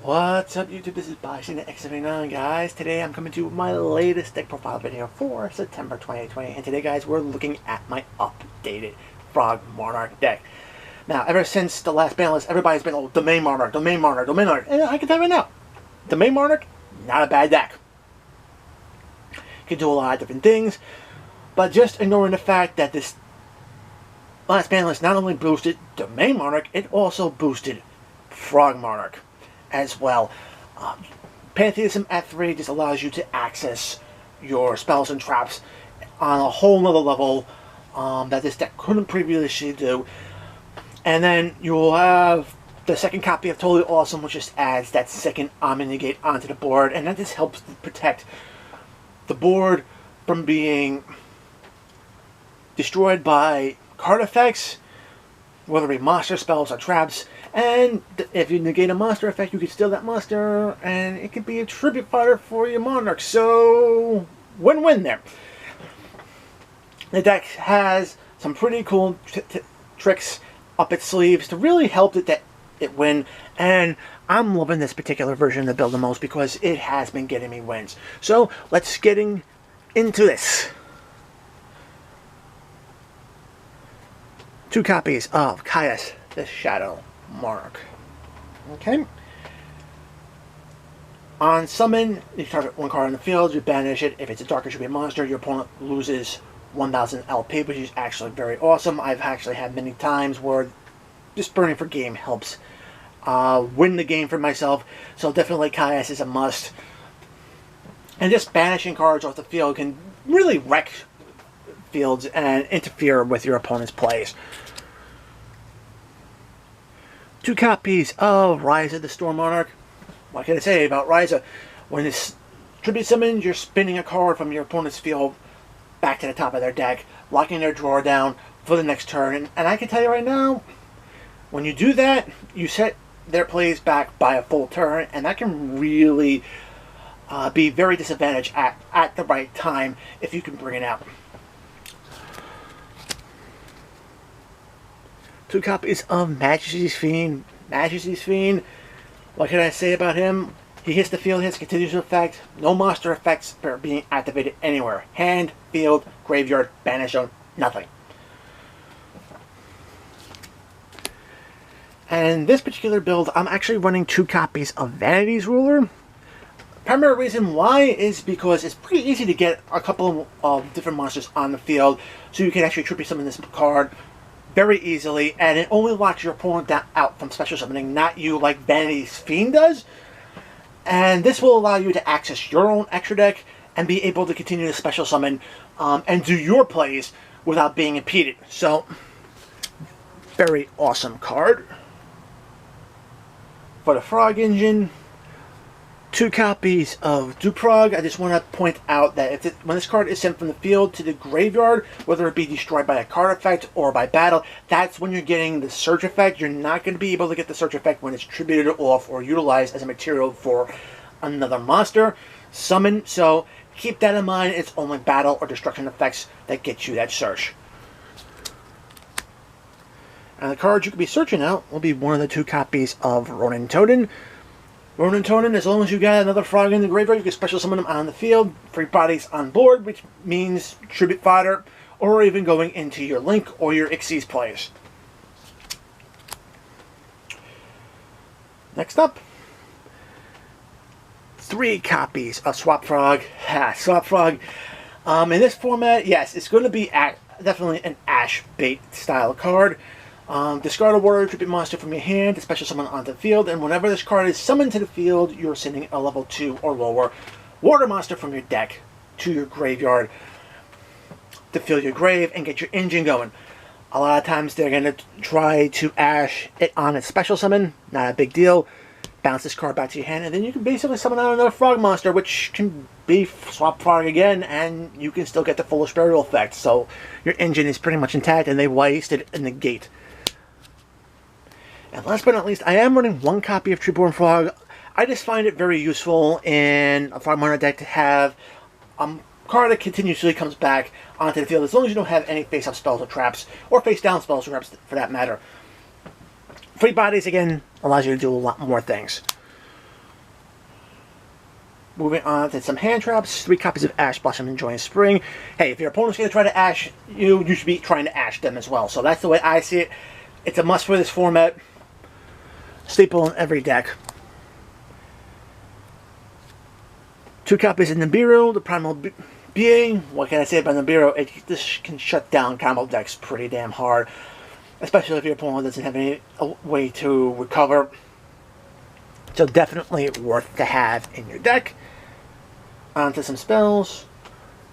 What's up YouTube, this is X79 guys. Today I'm coming to you with my latest deck profile video for September 2020. And today guys, we're looking at my updated Frog Monarch deck. Now, ever since the last ban list, everybody's been, oh, Domain Monarch, Domain Monarch, Domain Monarch. And I can tell you right now, Domain Monarch, not a bad deck. Can do a lot of different things, but just ignoring the fact that this last ban list not only boosted Domain Monarch, it also boosted Frog Monarch as well. Pantheism at 3 just allows you to access your spells and traps on a whole nother level that this deck couldn't previously do. And then you will have the second copy of Totally Awesome, which just adds that second Omni-Negate onto the board, and that just helps protect the board from being destroyed by card effects, whether it be monster spells or traps. And if you negate a monster effect, you can steal that monster, and it could be a tribute fodder for your Monarch. So, win-win there. The deck has some pretty cool tricks up its sleeves to really help it win, and I'm loving this particular version of the build the most because it has been getting me wins. So, let's get into this. 2 copies of Caius the Shadow Monarch. Okay. On summon, you target 1 card on the field, you banish it. If it's a dark, it should be a monster. Your opponent loses 1000 LP, which is actually very awesome. I've actually had many times where just burning for game helps win the game for myself. So definitely Caius is a must. And just banishing cards off the field can really wreck fields and interfere with your opponent's plays. 2 copies of Ryza the Storm Monarch. What can I say about Ryza? When it's tribute summoned, you're spinning a card from your opponent's field back to the top of their deck, locking their drawer down for the next turn. And I can tell you right now, when you do that, you set their plays back by a full turn, and that can really be very disadvantaged at the right time if you can bring it out. 2 copies of Majesty's Fiend. Majesty's Fiend, what can I say about him? He hits the field, hits continuous effect. No monster effects are being activated anywhere. Hand, field, graveyard, banish zone, nothing. And this particular build, I'm actually running 2 copies of Vanity's Ruler. Primary reason why is because it's pretty easy to get a couple of different monsters on the field, so you can actually tribute summon this card very easily, and it only locks your opponent out from special summoning, not you like Vanity's Fiend does. And this will allow you to access your own extra deck and be able to continue to special summon and do your plays without being impeded. So, very awesome card. For the Frog engine, 2 copies of Duprog. I just want to point out that when this card is sent from the field to the graveyard, whether it be destroyed by a card effect or by battle, that's when you're getting the search effect. You're not going to be able to get the search effect when it's tributed off or utilized as a material for another monster summon. So keep that in mind. It's only battle or destruction effects that get you that search. And the cards you could be searching out will be one of the 2 copies of Ronin Totem. Ronin Totem, as long as you got another frog in the graveyard, you can special summon them on the field. 3 bodies on board, which means tribute fodder, or even going into your Link or your Xyz plays. Next up, 3 copies of Swap Frog. Swap Frog. In this format, yes, it's going to be definitely an Ash bait style card. Discard a warrior tribute monster from your hand to special summon onto the field, and whenever this card is summoned to the field, you're sending a level 2 or lower water monster from your deck to your graveyard to fill your grave and get your engine going. A lot of times they're going to try to Ash it on its special summon, not a big deal. Bounce this card back to your hand, and then you can basically summon out another frog monster, which can be Swap Frog again, and you can still get the full burial effect. So your engine is pretty much intact, and they wasted a negate. And last but not least, I am running 1 copy of Treeborn Frog. I just find it very useful in a Frog Monarch deck to have a card that continuously comes back onto the field, as long as you don't have any face-up spells or traps, or face-down spells or traps for that matter. 3 bodies, again, allows you to do a lot more things. moving on to some hand traps. 3 copies of Ash Blossom Enjoying Spring. Hey, if your opponent's going to try to Ash you, you should be trying to Ash them as well. So that's the way I see it. It's a must for this format. Staple in every deck. 2 copies of Nibiru, the Primal Being. What can I say about Nibiru? This can shut down combo decks pretty damn hard. Especially if your opponent doesn't have any way to recover. So definitely worth to have in your deck. On to some spells.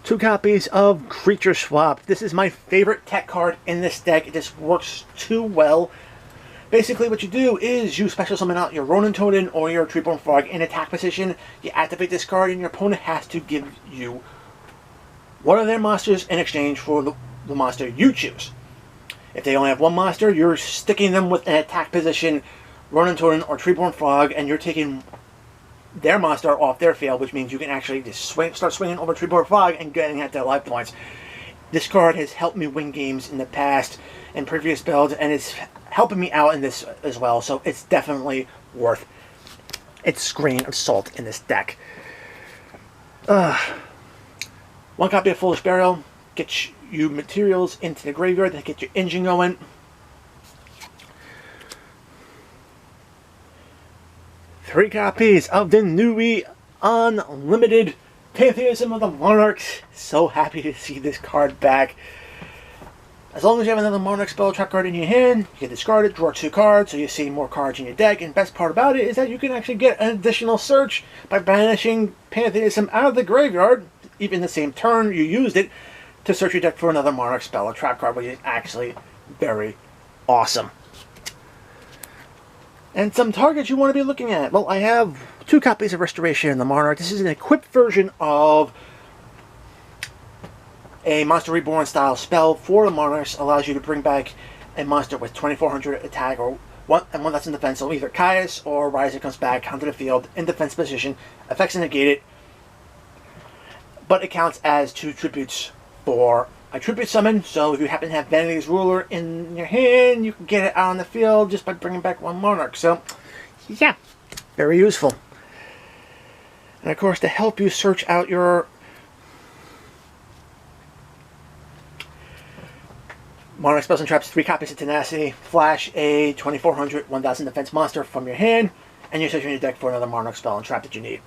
2 copies of Creature Swap. This is my favorite tech card in this deck. It just works too well. Basically what you do is you special summon out your Ronin Totem or your Treeborn Frog in attack position. You activate this card and your opponent has to give you one of their monsters in exchange for the monster you choose. If they only have one monster, you're sticking them with an attack position Ronin Totem or Treeborn Frog, and you're taking their monster off their field, which means you can actually just start swinging over Treeborn Frog and getting at their life points. This card has helped me win games in the past and previous builds, and it's helping me out in this as well, so it's definitely worth its grain of salt in this deck. 1 copy of Foolish Burial. Get you materials into the graveyard to get your engine going. 3 copies of the Nui Unlimited Pantheism of the Monarchs. So happy to see this card back. As long as you have another Monarch spell trap card in your hand, you can discard it, draw 2 cards, so you see more cards in your deck. And best part about it is that you can actually get an additional search by banishing Pantheism out of the graveyard, even the same turn you used it, to search your deck for another Monarch spell or trap card, which is actually very awesome. And some targets you want to be looking at. Well, I have 2 copies of Restoration in the Monarch. This is an equipped version of a Monster Reborn style spell for the Monarchs. Allows you to bring back a monster with 2400 attack or one that's in defense. So either Caius or Riser comes back onto the field in defense position. Effects are negated. But it counts as 2 tributes for a tribute summon, so if you happen to have Vanity's Ruler in your hand, you can get it out on the field just by bringing back 1 Monarch. So, yeah, very useful. And of course, to help you search out your Monarch spells and traps, 3 copies of Tenacity, flash a 2400, 1000 defense monster from your hand, and you're searching your deck for another Monarch spell and trap that you need.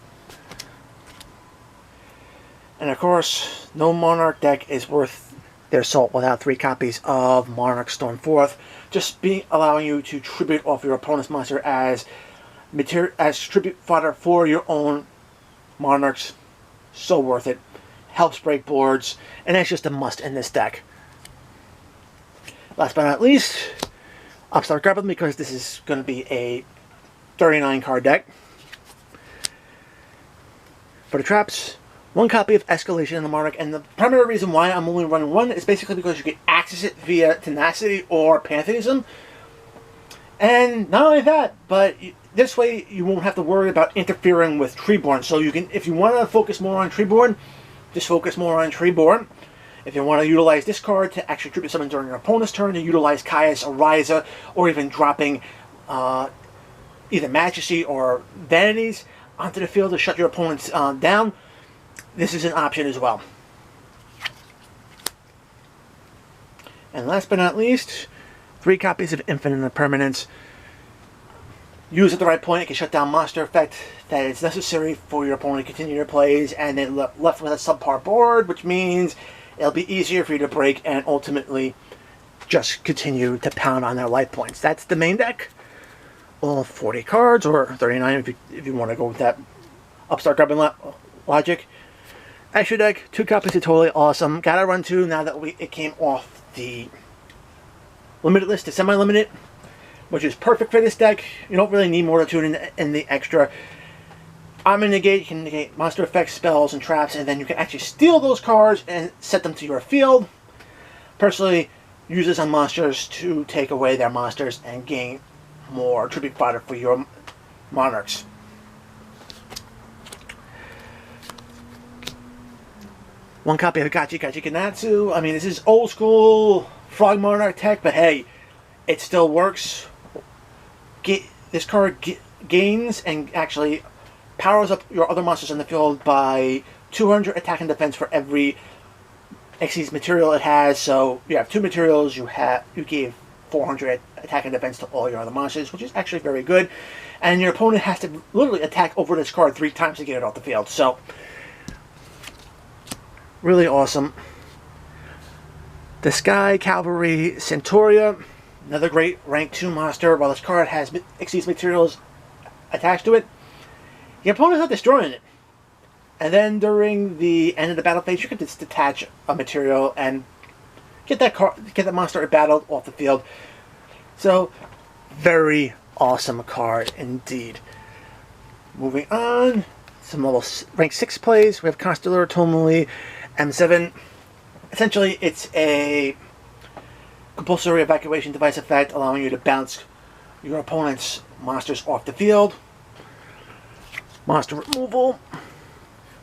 And of course, no Monarch deck is worth their salt without 3 copies of Monarch Stormforth. Just allowing you to tribute off your opponent's monster as tribute fodder for your own Monarchs. So worth it. Helps break boards, and that's just a must in this deck. Last but not least, Upstart Goblin, because this is going to be a 39 card deck. For the traps, 1 copy of Escalation in the Monarch, and the primary reason why I'm only running 1 is basically because you can access it via Tenacity or Pantheism. And not only that, but this way you won't have to worry about interfering with Treeborn. So you can, if you want to focus more on Treeborn, just focus more on Treeborn. If you want to utilize this card to actually tribute summon during your opponent's turn, to utilize Caius or Ryza, or even dropping either Majesty or Vanities onto the field to shut your opponents down, this is an option as well. And last but not least, 3 copies of Infinite Impermanence. Use at the right point, it can shut down monster effect that is necessary for your opponent to continue their plays, and then left with a subpar board, which means it'll be easier for you to break and ultimately just continue to pound on their life points. That's the main deck. All 40 cards, or 39 if you want to go with that Upstart Goblin logic. Extra deck, 2 copies are totally awesome. Gotta run 2 now that it came off the limited list to semi-limited, which is perfect for this deck. You don't really need more than 2 in the extra. Omni Negate, you can negate monster effects, spells, and traps, and then you can actually steal those cards and set them to your field. Personally, use this on monsters to take away their monsters and gain more tribute fodder for your Monarchs. One copy of Gachi Ganatsu. I mean, this is old school Frog Monarch tech, but hey, it still works. This card gains and actually powers up your other monsters in the field by 200 attack and defense for every Xyz material it has. So you have 2 materials, you gave 400 attack and defense to all your other monsters, which is actually very good. And your opponent has to literally attack over this card 3 times to get it off the field. So, really awesome. The Sky Cavalry Centauria, another great rank 2 monster. While this card has Xyz materials attached to it, your opponent's not destroying it. And then during the end of the battle phase, you can just detach a material and get that monster battled off the field. So, very awesome card indeed. Moving on, some little rank 6 plays. We have Constellar Tomali M7. Essentially, it's a compulsory evacuation device effect, allowing you to bounce your opponent's monsters off the field. Monster removal.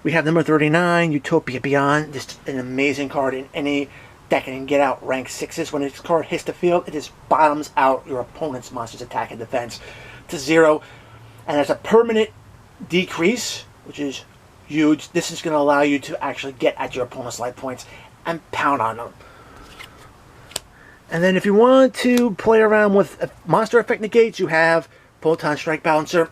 We have number 39, Utopia Beyond. Just an amazing card in any deck and get out rank 6s. When this card hits the field, it just bottoms out your opponent's monster's attack and defense to 0. And as a permanent decrease, which is huge, this is going to allow you to actually get at your opponent's life points and pound on them. And then if you want to play around with monster effect negates, you have Photon Strike Bouncer.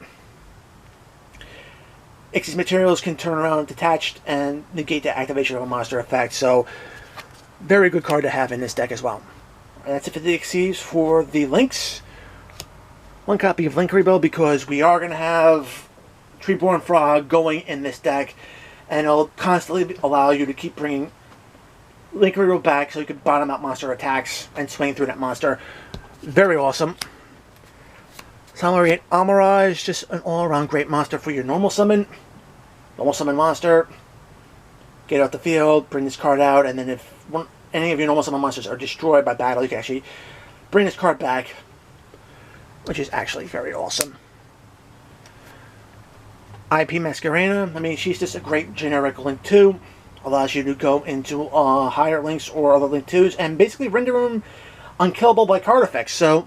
Xyz materials can turn around detached and negate the activation of a monster effect. So, very good card to have in this deck as well. And that's it for the Xyz. For the links, 1 copy of Link Rebuild, because we are going to have Treeborn Frog going in this deck, and it'll constantly allow you to keep bringing Link Rebuild back so you can bottom out monster attacks and swing through that monster. Very awesome. Salariate Amirage, just an all-around great monster for your normal summon. Normal summon monster, get out the field, bring this card out, and then if any of your normal summon monsters are destroyed by battle, you can actually bring this card back, which is actually very awesome. IP Masquerena, I mean, she's just a great generic Link 2. Allows you to go into higher links or other Link 2s and basically render them unkillable by card effects. So,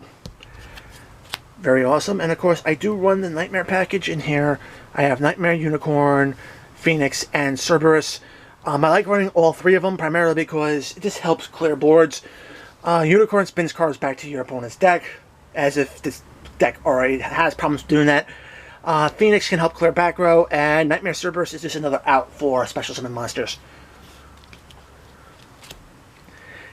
very awesome. And of course, I do run the Nightmare package in here. I have Nightmare, Unicorn, Phoenix, and Cerberus. I like running all 3 of them primarily because it just helps clear boards. Unicorn spins cards back to your opponent's deck, as if this deck already has problems doing that. Phoenix can help clear back row, and Nightmare Cerberus is just another out for special summon monsters.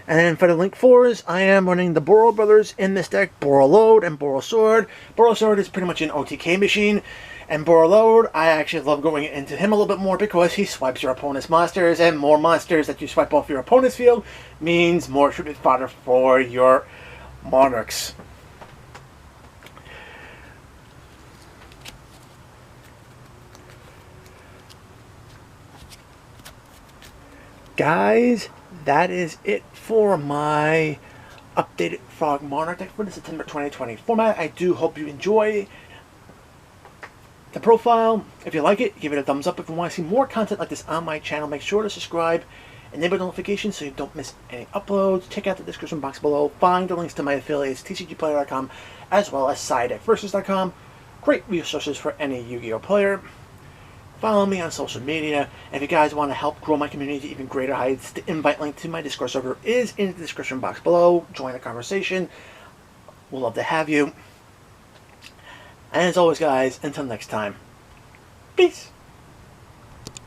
And then for the Link 4s, I am running the Boro Brothers in this deck, Boro Load and Boro Sword. Boro Sword is pretty much an OTK machine, and Boro Load, I actually love going into him a little bit more because he swipes your opponent's monsters, and more monsters that you swipe off your opponent's field means more tribute fodder for your Monarchs. Guys, that is it for my updated Frog Monarch deck for the September 2020 format. I do hope you enjoy the profile. If you like it, give it a thumbs up. If you want to see more content like this on my channel, make sure to subscribe, enable notifications so you don't miss any uploads. Check out the description box below. Find the links to my affiliates, tcgplayer.com, as well as sidedeckversus.com. Great resources for any Yu-Gi-Oh player. Follow me on social media. And if you guys want to help grow my community to even greater heights, the invite link to my Discord server is in the description box below. Join the conversation. We'll love to have you. And as always, guys, until next time, peace.